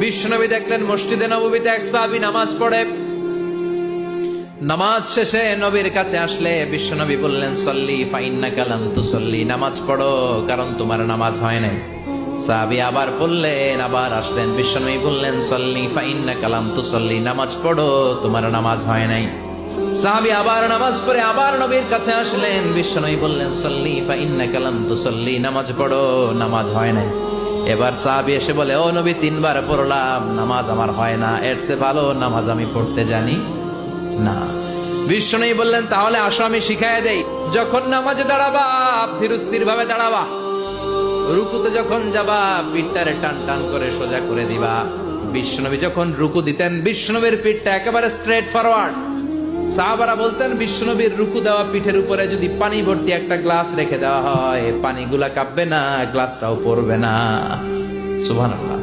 বিশ্বনবী দেখলেন মসজিদে নববীতে এক সাহাবী নামাজ পড়ে। নামাজ শেষে নবীর কাছে আসলে বিশ্বনবী বললেন, সল্লি ফাইন্নাকা লাম তুসল্লি, নামাজ পড়ো কারণ তোমার নামাজ হয় নাই। সাহাবী আবার বললেন, আবার আসলেন, বিশ্বনবী বললেন, সল্লি ফাইন্নাকা লাম তুসল্লি, নামাজ পড়ো তোমার নামাজ হয় নাই। সাহাবী আবার নামাজ পড়ে আবার নবীর কাছে আসলেন, বিশ্বনবী বললেন, সল্লি ফাইন্নাকা লাম তুসল্লি, নামাজ পড়ো নামাজ হয় নাই। এবার সাহাবী এসে বলে, ও নবী, 3 বার পড়লাম, নামাজ আমার হয় না, এর চেয়ে ভালো নামাজ আমি পড়তে জানি না। বিশ্বনবী বললেন, তাহলে আসো আমি শিখাইয়া দেই। যখন নামাজে দাঁড়াবা ধীরস্থির ভাবে দাঁড়াবা, রুকুতে যখন যাবা পিঠটারে টান টান করে সোজা করে দিবা। বিশ্বনবী যখন রুকু দিতেন বিশ্বনবীর পিঠটা একেবারে স্ট্রেট ফরওয়ার্ড। সাহাবারা বলতেন, বিশ্বনবীর রুকু দেওয়া পিঠের উপরে যদি পানি ভর্তি একটা গ্লাস রেখে দেওয়া হয়, পানিগুলা কাঁপবে না, গ্লাসটাও পড়বে না। সুবহানাল্লাহ।